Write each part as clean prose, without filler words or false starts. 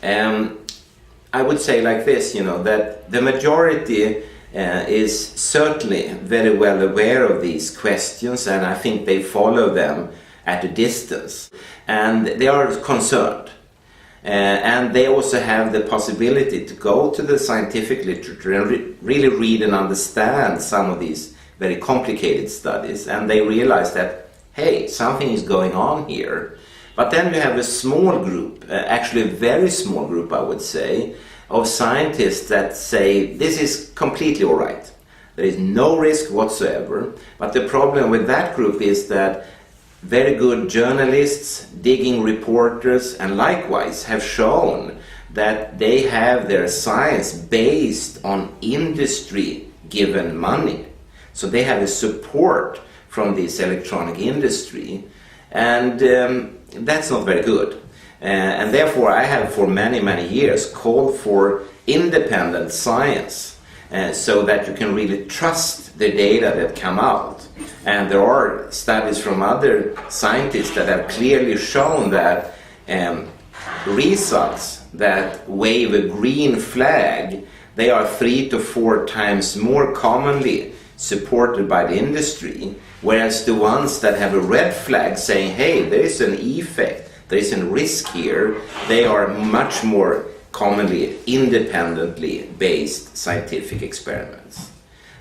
I would say like this, that the majority is certainly very well aware of these questions, and I think they follow them at a distance, and they are concerned. And they also have the possibility to go to the scientific literature and really read and understand some of these very complicated studies, and they realize that, hey, something is going on here. But then you have a small group, actually a very small group I would say, of scientists that say this is completely all right. There is no risk whatsoever. But the problem with that group is that very good journalists, digging reporters, and likewise have shown that they have their science based on industry-given money. So they have a support from this electronic industry, and that's not very good. And therefore I have for many, many years called for independent science, so that you can really trust the data that come out. And there are studies from other scientists that have clearly shown that results that wave a green flag, they are 3 to 4 times more commonly supported by the industry, whereas the ones that have a red flag saying, hey, there is an effect, there is a risk here, they are much more commonly independently based scientific experiments.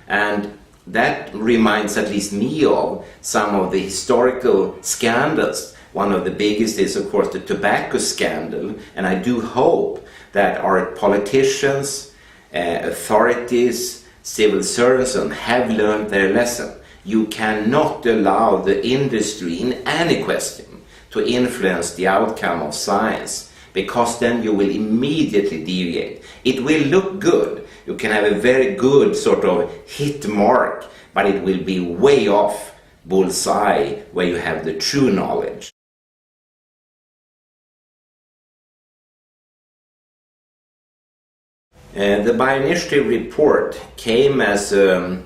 And that reminds at least me of some of the historical scandals. One of the biggest is of course the tobacco scandal, and I do hope that our politicians, authorities, civil servants have learned their lesson. You cannot allow the industry in any question to influence the outcome of science, because then you will immediately deviate. It will look good. You can have a very good sort of hit mark, but it will be way off bullseye where you have the true knowledge. The bioinitiative report came as a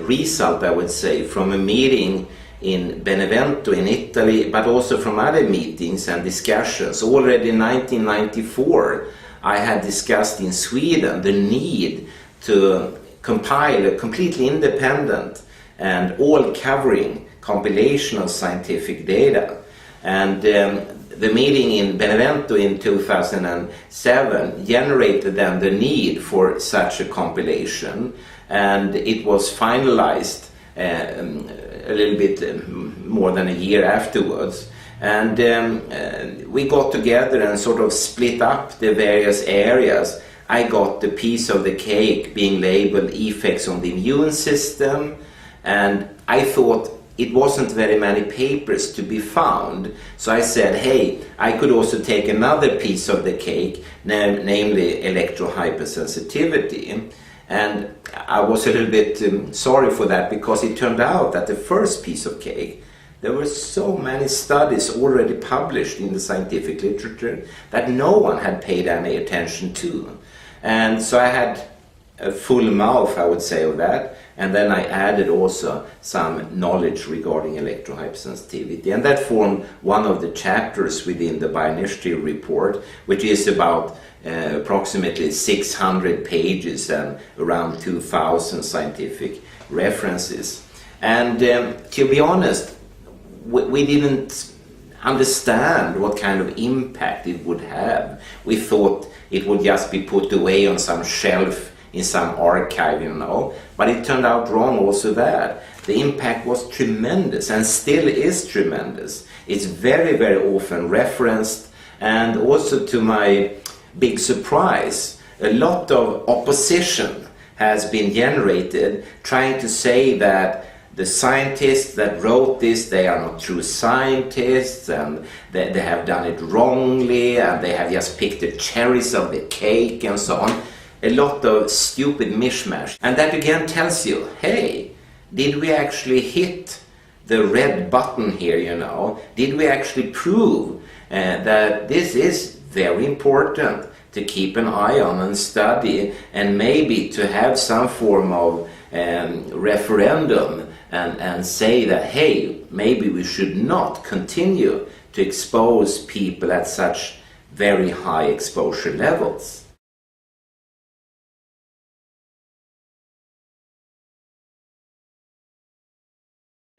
result, I would say, from a meeting in Benevento in Italy, but also from other meetings and discussions. Already in 1994, I had discussed in Sweden the need to compile a completely independent and all-covering compilation of scientific data. And the meeting in Benevento in 2007 generated then the need for such a compilation, and it was finalized a little bit more than a year afterwards. And we got together and sort of split up the various areas. I got the piece of the cake being labeled effects on the immune system, and I thought it wasn't very many papers to be found. So I said, hey, I could also take another piece of the cake, namely electrohypersensitivity. And I was a little bit sorry for that, because it turned out that the first piece of cake, there were so many studies already published in the scientific literature that no one had paid any attention to. And so I had a full mouth, I would say, of that. And then I added also some knowledge regarding electrohypersensitivity. And that formed one of the chapters within the bioinitiative report, which is about approximately 600 pages and around 2,000 scientific references. And to be honest, we didn't understand what kind of impact it would have. We thought it would just be put away on some shelf in some archive, but it turned out wrong also that. The impact was tremendous and still is tremendous. It's very, very often referenced, and also to my big surprise, a lot of opposition has been generated trying to say that the scientists that wrote this, they are not true scientists, and they have done it wrongly, and they have just picked the cherries of the cake and so on. A lot of stupid mishmash. And that again tells you, hey, did we actually hit the red button here, Did we actually prove that this is very important to keep an eye on and study, and maybe to have some form of referendum and say that, hey, maybe we should not continue to expose people at such very high exposure levels.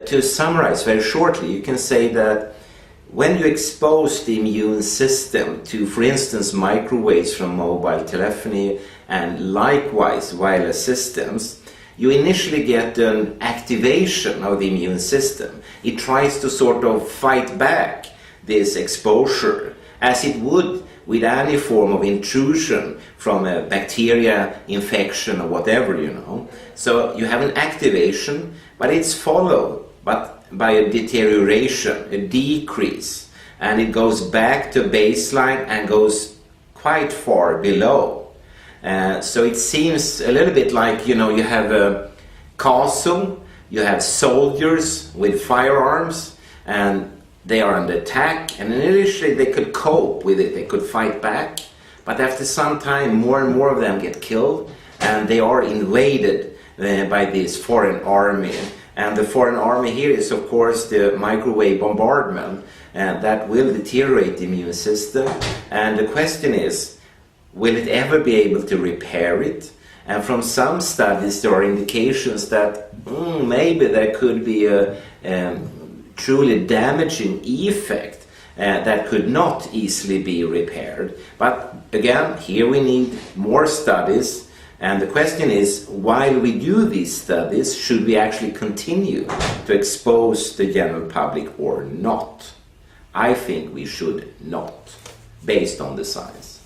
To summarize very shortly, you can say that when you expose the immune system to, for instance, microwaves from mobile telephony and likewise wireless systems, you initially get an activation of the immune system. It tries to sort of fight back this exposure as it would with any form of intrusion from a bacteria infection or whatever, you know. So you have an activation, but it's followed by a deterioration, a decrease, and it goes back to baseline and goes quite far below. So it seems a little bit like, you know, you have a castle, you have soldiers with firearms, and they are under attack, and initially they could cope with it, they could fight back, but after some time more and more of them get killed, and they are invaded by this foreign army. And the foreign army here is, of course, the microwave bombardment, and that will deteriorate the immune system. And the question is, will it ever be able to repair it? And from some studies, there are indications that maybe there could be a truly damaging effect that could not easily be repaired. But again, here we need more studies. And the question is, while we do these studies, should we actually continue to expose the general public or not? I think we should not, based on the science.